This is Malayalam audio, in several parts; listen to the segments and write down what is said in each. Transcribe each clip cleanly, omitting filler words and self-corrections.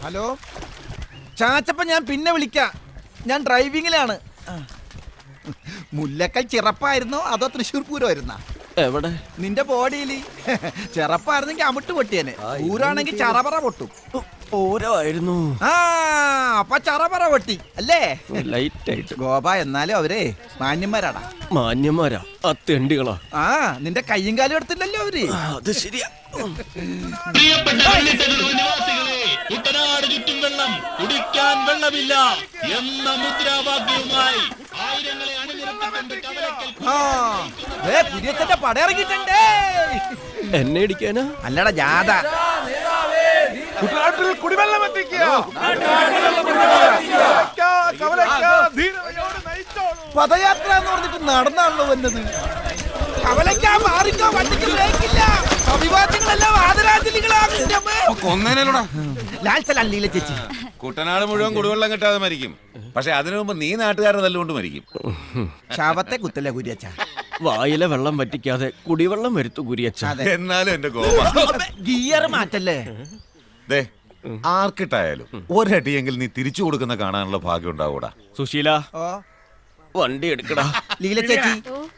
ഹലോ ചാച്ചപ്പ, ഞാൻ പിന്നെ വിളിക്കാം. ഞാൻ ഡ്രൈവിങ്ങിലാണ്. മുല്ലക്കൽ ചിറപ്പായിരുന്നോ അതോ തൃശ്ശൂർ പൂരമായിരുന്നോ? എവിടെ? നിന്റെ ബോഡിയിൽ. ചിറപ്പായിരുന്നെങ്കിൽ അമിട്ട് പൊട്ടിയനെ, പൂരാണെങ്കിൽ ചറപറ പൊട്ടും. പൂരമായിരുന്നു. ആ അപ്പൊ ചറപറ പൊട്ടി അല്ലേ? ലൈറ്റ് ആയിട്ട്. ഗോപ, എന്നാലും അവരെ മാന്യന്മാരാടാ. മാന്യന്മാരാ? അത്തേണ്ടികളാ. ആ നിന്റെ കയ്യും കാലും എടുത്തില്ലല്ലോ അവര്. അത് ശരിയാ. കുട്ടനാട് ചുറ്റും വെള്ളം, കുടിക്കാൻ വെള്ളമില്ല എന്ന മുദ്രാവാക്യവുമായി ആയിരങ്ങളെ അണിനിരത്തിക്കൊണ്ട് പുതിയച്ഛന്റെ പടയിറങ്ങിട്ടുണ്ടേ. എന്നെ ഇടിക്കാനാ? അല്ലടാ, ജാഥ. കുട്ടനാട്ടിൽ കുടിവെള്ളം എത്തിക്കുക. പദയാത്ര എന്ന് പറഞ്ഞിട്ട് നടന്നാണല്ലോ വന്നത്. കവലയ്ക്കാ മാറിക്കോ, വണ്ടിക്ക് ബ്രേക്കില്ല. അഭിവാദ്യങ്ങളെല്ലാം കൊന്നേനോടാ ലാൽസലല്ല ചേച്ചി. കുട്ടനാട് മുഴുവൻ കുടിവെള്ളം കിട്ടാതെ മരിക്കും. പക്ഷെ അതിനു മുമ്പ് നീ നാട്ടുകാരെ തല്ലുകൊണ്ട് മരിക്കും. ശാപത്തെ കുത്തല്ല കുര്യച്ച. വായിലെ വെള്ളം വറ്റിക്കാതെ കുടിവെള്ളം വരുത്തു കുരിയച്ച. എന്നാലും എന്റെ ഗോപ, ഗിയർ മാറ്റല്ലേ. ദേ ആർക്കിട്ടായാലും ഒരടിയെങ്കിൽ നീ തിരിച്ചു കൊടുക്കുന്ന കാണാനുള്ള ഭാഗ്യം ഉണ്ടാവൂടാ. സുശീല, വണ്ടി എടുക്കടാ. ലീല ചേച്ചി,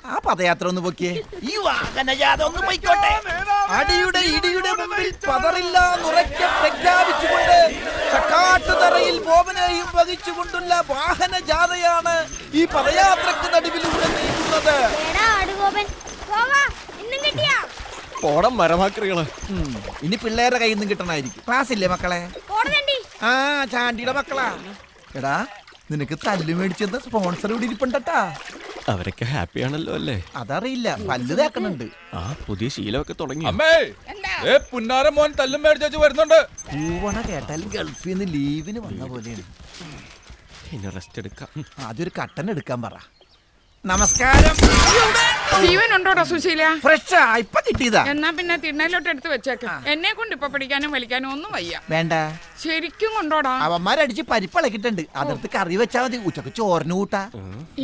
ആ പദയാത്ര ഒന്ന് പൊക്കിയേ. ഈ വാഹനജാഥ ഒന്ന് പോയിക്കോട്ടെ. അടിയുടെ ഇടിയുടെ മുമ്പിൽ പതറില്ലാന്നുറക്കെ പ്രഖ്യാപിച്ചുകൊണ്ട് ചക്കാട്ടുതറയിൽ ബോബനെയും വഹിച്ചുകൊണ്ടുള്ള വാഹനജാഥയാണ് ഈ പദയാത്രക്ക് നടുവിലൂടെ നീങ്ങുന്നത്. പോടം മരമാക്രികള്. ഇനി പിള്ളേരുടെ കയ്യിൽ നിന്നും കിട്ടണായിരിക്കും. ക്ലാസ് ഇല്ലേ മക്കളെ? ആ ചാണ്ടിയുടെ മക്കളാ. എടാ, നിനക്ക് തല്ലു മേടിച്ചെന്ന് സ്പോൺസർ ഇവിടെ ഇരിപ്പുണ്ടട്ടാ. അവരൊക്കെ ഹാപ്പിയാണല്ലോ അല്ലേ? അതറിയില്ല, പല്ല് തേക്കണുണ്ട്. ആ പുതിയ ശീലമൊക്കെ തുടങ്ങി. പുന്നാരം മോൻ തല്ലും മേടിച്ചു വരുന്നുണ്ട്. പൂവണ കേട്ടാൽ ഗൾഫിൽ നിന്ന് ലീവിന് വന്ന പോലെയാണ്. ഇനി റെസ്റ്റ് എടുക്കാം. ആദ്യം ഒരു കട്ടൻ എടുക്കാൻ പറ. നമസ്കാരം. ജീവൻ ഉണ്ടോടാ സുശീല? ഫ്രഷാ, ഇപ്പൊ കിട്ടിയതാ. എന്നാ പിന്നെ തിണ്ണയിലോട്ട് എടുത്ത് വെച്ചേക്ക. എന്നെ കൊണ്ട് ഇപ്പൊ പിടിക്കാനും വലിക്കാനും ഒന്നും വയ്യ. വേണ്ട, ശരിക്കും കൊണ്ടോടാ. അവന്മാരടിച്ച് പരിപ്പിളക്കിട്ടുണ്ട്. അതിർത്ത് കറി വെച്ചാ മതി. ഉച്ചക്ക് ചോറിന് കൂട്ടാ.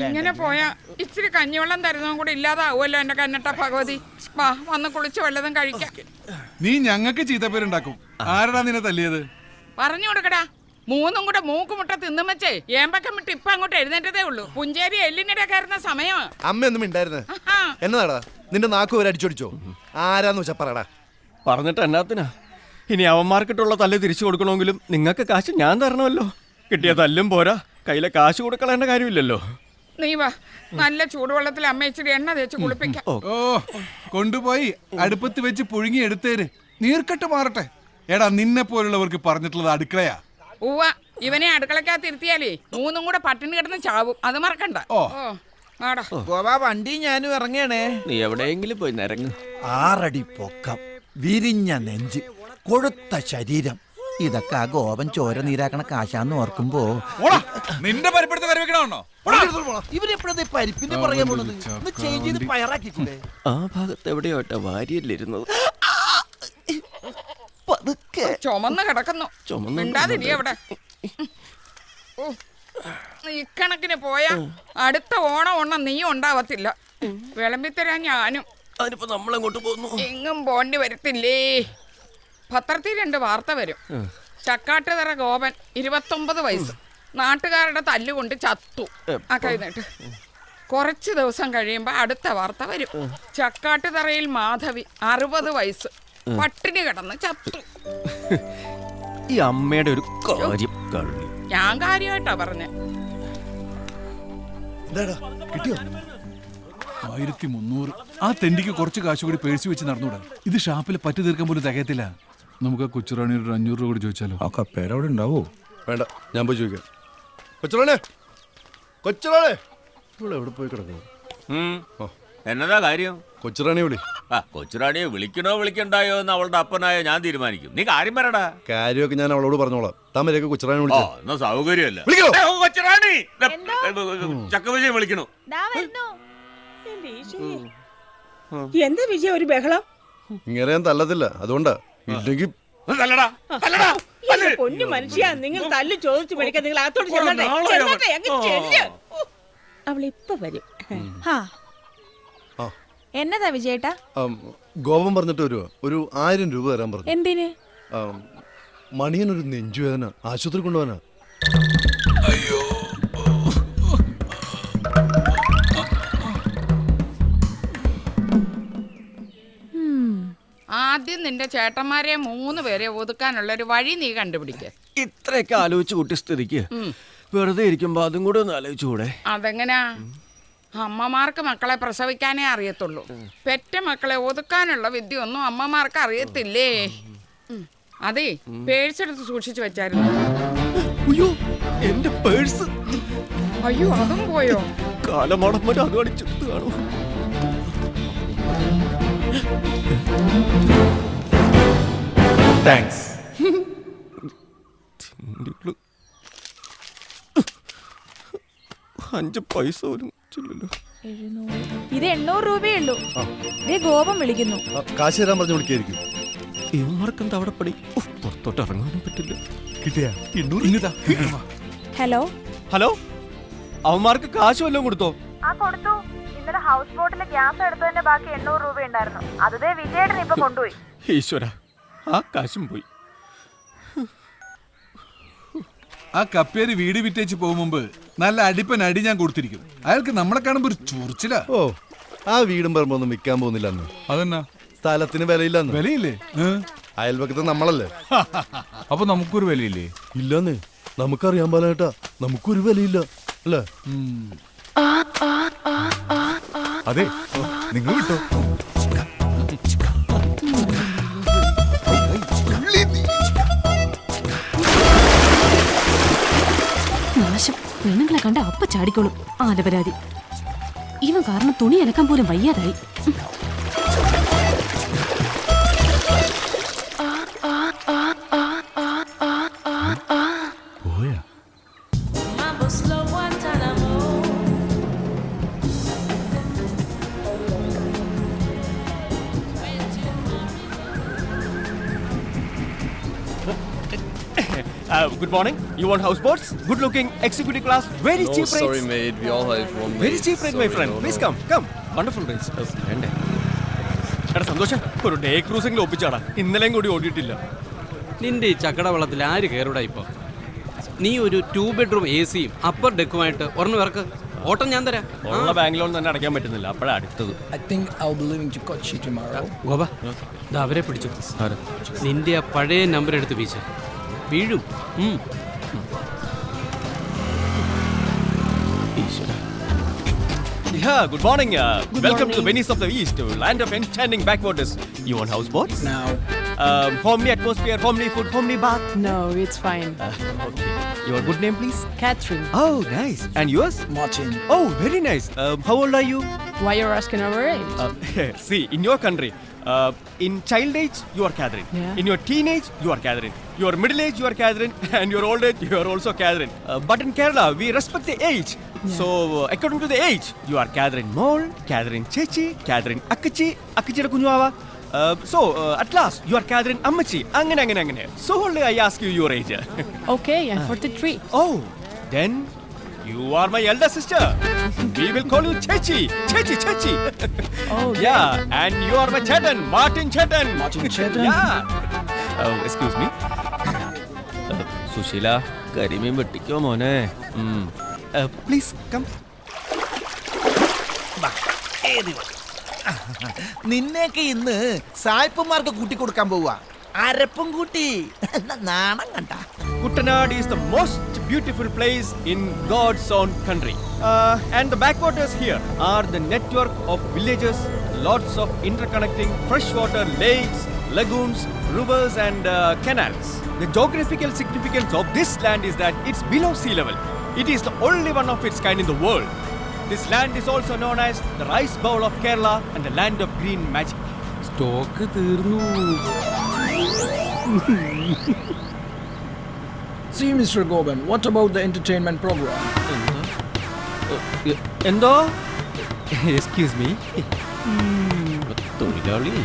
ഇങ്ങനെ പോയാ ഇച്ചിരി കഞ്ഞിവെള്ളം തരുന്നതും കൂടെ ഇല്ലാതാവുമല്ലോ എന്റെ കന്നട്ട ഭഗവതി. വാ, വന്ന് കുളിച്ച് വല്ലതും കഴിക്കാം. നീ ഞങ്ങൾക്ക് ചീത്തപ്പേരുണ്ടാക്കും. ആരടാ നിന്നെ തല്ലിയത്? പറഞ്ഞു കൊടുക്കടാ. മൂന്നും കൂടെ മൂക്കുമുട്ട തിന്നും വെച്ചേ ഏമ്പക്കം വിട്ട് ഇപ്പൊ അങ്ങോട്ട് എഴുന്നേറ്റതേ ഉള്ളൂ. പുഞ്ചേരി എല്ലിനിടെ കയറുന്ന സമയമാ. അമ്മയൊന്നും ഉണ്ടായിരുന്നേ. എന്നതാടാ നിന്റെ നാക്ക് വരെ അടിച്ചോടിച്ചോ? ആരാന്ന് വെച്ചാ പറയടാ. പറഞ്ഞിട്ട് എന്നാത്തിനാ? ഇനി അവന്മാർക്കിട്ടുള്ള തല്ല് തിരിച്ചു കൊടുക്കണമെങ്കിലും നിങ്ങൾക്ക് കാശ് ഞാൻ തരണമല്ലോ. കിട്ടിയ തല്ലും പോരാ, കയ്യിലെ കാശ് കൊടുക്കളേണ്ട കാര്യമില്ലല്ലോ. നീ വാ, നല്ല ചൂടുവെള്ളത്തിൽ അമ്മ ഇച്ചിരി എണ്ണ തേച്ച് കുളിപ്പിക്കാം. ഓ, കൊണ്ടുപോയി അടുപ്പത്ത് വെച്ച് പുഴുങ്ങി എടുത്തേര്. നീർക്കെട്ട് മാറട്ടെ. എടാ, നിന്നെ പോലുള്ളവർക്ക് പറഞ്ഞിട്ടുള്ളത് അടുക്കളയാ. ഉവ്വ, ഇവനെ അടുക്കളക്കകത്ത് ഇരുത്തിയാലേ മൂന്നും കൂടെ പട്ടിണി കിടന്ന് ചാവും. അത് മറക്കണ്ട. ഗോവാ, വണ്ടി ഞാനും ഇറങ്ങണേ. നീ എവിടെയെങ്കിലും പോയി നിരങ്ങ്. 6 അടി പൊക്കം, വിരിഞ്ഞ നെഞ്ച്, കൊഴുത്ത ശരീരം. ഇതൊക്കെ ആ ഗോപൻ ചോര നീരാക്കണ കാശാന്ന് ഓർക്കുമ്പോ നിന്റെ പരിപ്പെടുത്ത് കറി വെക്കണോ? ഇവരെപ്പോഴത്തെ പരിപ്പിന്റെ പറയാൻ പോണത്? ഒന്ന് ചേഞ്ച് ചെയ്ത് പയറാക്കിക്കൂടെ? ആ ഭാഗത്ത് എവിടെയോട്ടെ വാരിയല്ലിരുന്നത്. ചുമന്ന് കിടക്കുന്നു. മിണ്ടാതിരി അവിടെ. ഇക്കണക്കിന് പോയാ അടുത്ത ഓണം നീ ഉണ്ടാവത്തില്ല. വിളമ്പിത്തരാൻ ഞാനും. അതിനിപ്പോ നമ്മളെങ്ങോട്ട് പോകുന്നു? എങ്ങും പോണ്ടി വരത്തില്ലേ. പത്രത്തിൽ 2 വാർത്ത വരും. ചക്കാട്ടുതറ ഗോപൻ 29 വയസ്സ് നാട്ടുകാരുടെ തല്ലുകൊണ്ട് ചത്തു. ആ കഴിഞ്ഞിട്ട് കുറച്ച് ദിവസം കഴിയുമ്പോ അടുത്ത വാർത്ത വരും. ചക്കാട്ടുതറയിൽ മാധവി 60 വയസ്സ് പട്ടിണി കിടന്ന് ചത്തു. ഈ അമ്മയുടെ ഒരു കാര്യം കള്ളി. ഞാൻ കാര്യമായിട്ടാ പറഞ്ഞ. കിട്ടിയോ? 1300. ആ തെണ്ടിക്ക് കുറച്ച് കാശ് കൂടി പേഴ്സ് വെച്ച് നടന്നൂടാ? ഇത് ഷാപ്പിൽ പറ്റി തീർക്കാൻ പോലും തികയത്തില്ല. നമുക്ക് കൊച്ചുറാണി ഒരു 500 രൂപ കൂടി ചോദിച്ചാലോ? ആ കപ്പേരവിടെ ഉണ്ടാവോ? വേണ്ട, ഞാൻ പോയി ചോദിക്കാം. കൊച്ചുറാണേ, കൊച്ചുറാണേ, ഇവിടെ എവിടെ പോയി കിടക്കുന്നു? എന്നതാ കാര്യം? കൊച്ചുറാണി വിളി. കൊച്ചുറാണിയെ വിളിക്കണോ വിളിക്കണ്ടായോ എന്ന് അവളുടെ അപ്പനായ ഞാൻ തീരുമാനിക്കും. നീ കാര്യം പറയടാ. കാര്യമൊക്കെ ഞാൻ അവളോട് പറഞ്ഞോളാം. താമരയൊക്കെ കൊച്ചുറാണി വിളിച്ചോ? എന്നാ സൗകര്യമല്ല. വിളിക്കോ? കൊച്ചുറാണി ചക്കവിജയം വിളിക്കണു. എന്താ വിജയ ഒരു ബഹളം? ഇങ്ങനെ ഞാൻ തല്ലത്തില്ല, അതുകൊണ്ടാ. ഇല്ലെങ്കിൽ പൊന്നു മനുഷ്യ, നിങ്ങൾ തല്ല് ചോദിച്ചു മേടിക്കാൻ നിങ്ങൾ അകത്തോട്ട് ചെല്ലട്ടെ. അവൾ ഇപ്പൊ വരും. എന്നതാ വിജയേട്ടാ? ഗോപം പറഞ്ഞിട്ട് വരുവോ? ഒരു 1000 രൂപ തരാൻ പറഞ്ഞു. എന്തിന്? മണിയനൊരു നെഞ്ചുവേദന, ആശുപത്രി കൊണ്ടുപോകാനാ. ആദ്യം നിന്റെ ചേട്ടന്മാരെ 3 പേരെ ഒതുക്കാനുള്ള ഒരു വഴി നീ കണ്ടുപിടിക്ക. ഇത്രയൊക്കെ ആലോചിച്ച് കൂട്ടി സ്ഥിതിക്ക് വെറുതെ ഇരിക്കുമ്പോ അതും കൂടെ ഒന്ന് ആലോചിച്ചുകൂടെ? അതെങ്ങനാ? അമ്മമാർക്ക് മക്കളെ പ്രസവിക്കാനേ അറിയത്തുള്ളൂ. പെറ്റ മക്കളെ ഒതുക്കാനുള്ള വിദ്യ ഒന്നും അമ്മമാർക്ക് അറിയത്തില്ലേ. അതെ, പേഴ്സ് എടുത്ത് സൂക്ഷിച്ചു വെച്ചായിരുന്നു. അയ്യോ, എന്റെ പേഴ്സ്! അയ്യോ, അതും പോയോ? കാലമടമ്മ അത് അടിച്ചെടുത്ത് കാണും. താങ്ക്സ്. 5 പൈസ പോലും ചില്ലല്ലോ. ഇത് 800 രൂപയേ ഉള്ളൂ. ഗോപം വിളിക്കുന്നു. കാശ് തരാൻ പറഞ്ഞു വിളിക്കായിരിക്കും. ഇവന്മാർക്കെന്താ അവിടെ പണി? പുറത്തോട്ട് ഇറങ്ങാനും പറ്റില്ല. കിട്ടിയാ? ഹലോ ഹലോ, അവന്മാർക്ക് കാശ് വല്ലതും കൊടുത്തോ? കൊടുത്തു. ഇന്നലെ ഹൗസ് ബോട്ടിലെ ഗ്യാസ് എടുത്തതിന്റെ ബാക്കി 800 രൂപ ഉണ്ടായിരുന്നു. അതേ വിജയേട്ടൻ ഇപ്പൊ കൊണ്ടുപോയി. ഈശ്വര, ആ കാശും പോയി. ആ കപ്പേര് വീട് വിറ്റേച്ച് പോകും മുമ്പ് നല്ല അടിപ്പൻ അടി ഞാൻ കൊടുത്തിരിക്കും. അയാൾക്ക് നമ്മളെ കാണുമ്പോ ഒരു ചൊറിച്ചില്ല. ഓ, ആ വീടും പറമ്പൊന്നും വിൽക്കാൻ പോകുന്നില്ല. അന്ന് അതെന്നാ? സ്ഥലത്തിന് വിലയില്ലെന്ന്. വിലയില്ലേ? അയൽപക്കത്ത് നമ്മളല്ലേ. അപ്പൊ നമുക്കൊരു വിലയില്ലേ? ഇല്ലെന്ന് നമുക്കറിയാൻ പാലേട്ടാ, നമുക്കൊരു വിലയില്ല അല്ലേ? അതെ, നിങ്ങൾ വിട്ടോ. നാശം, പെണ്ണുങ്ങളെ കണ്ട അപ്പ ചാടിക്കോളും. ആലപരാതി. ഇവൻ കാരണം തുണി അലക്കാൻ പോലും വയ്യാതായി. Good morning. You want houseboats? Good looking, executive class, very cheap rates. Sorry mate, we all have one. Very cheap rate, my friend. Please come. Wonderful rates. വേണ്ടേ? എടാ സന്തോഷം, ഒരു ഡേ ക്രൂസിംഗിൽ ഒപ്പിച്ചാടാ. ഇന്നലെയും കൂടി ഓടിയിട്ടില്ല. നിന്റെ ഈ ചക്കട വെള്ളത്തിൽ ആര് കയറൂടാ ഇപ്പൊ? നീ ഒരു 2 ബെഡ്റൂം AC അപ്പർ ഡെക്കുമായിട്ട് ഒരെണ്ണം ഇറക്ക്. ഓട്ടം ഞാൻ തരാം. ഉള്ള ബാങ്ക് ലോൺ തന്നെ അടയ്ക്കാൻ പറ്റുന്നില്ല. അപ്പോഴാണ് അടുത്തത്. ഗോപ, അവരെ പിടിച്ചു. നിന്റെ ആ പഴയ നമ്പർ എടുത്ത് വീശ വീഴും. Yeah, good morning. Welcome to the Venice of the East, land of enchanting backwaters. You want houseboats? No. Homely atmosphere, homely food, homely bath. No, it's fine. Okay. Your good name, please? Catherine. Oh, nice. And yours? Martin. Oh, very nice. How old are you? Why you're asking our age? See, in your country, in child age, you are Catherine. Yeah. In your teenage, you are Catherine. Your middle age, you are Catherine. And your old age, you are also Catherine. But in Kerala, we respect the age. Yeah. So, according to the age, you are Catherine Mole, Catherine Chechi, Catherine Akkachi, Akkachi Kunjava. At last, you are Catherine Ammachi. Angane. So only I ask you your age. Okay, I'm 43. Oh, then you are my elder sister. We will call you Chechi. Oh, Yeah, and you are my Chetan, Martin Chetan. Martin Chetan? Yeah. Excuse me. Sushila, കരിമീൻ വെട്ടിക്കോ മോനെ. Please come. നിന്നെയൊക്കെ ഇന്ന് സായിപ്പന്മാർക്ക് കൂട്ടി കൊടുക്കാൻ പോവാ. അരപ്പും കൂട്ടി നാണം കണ്ട. Kuttanad is the most beautiful place in God's own country. And the backwaters here are the network of villages, lots of interconnecting freshwater lakes, lagoons, rivers and canals. The geographical significance of this land is that it's below sea level. It is the only one of its kind in the world. This land is also known as the rice bowl of Kerala and the land of green magic. Stock തീർന്നു. See, Mr. Goban, what about the entertainment program? എന്തോ? Excuse me. തൊഴിലാളി.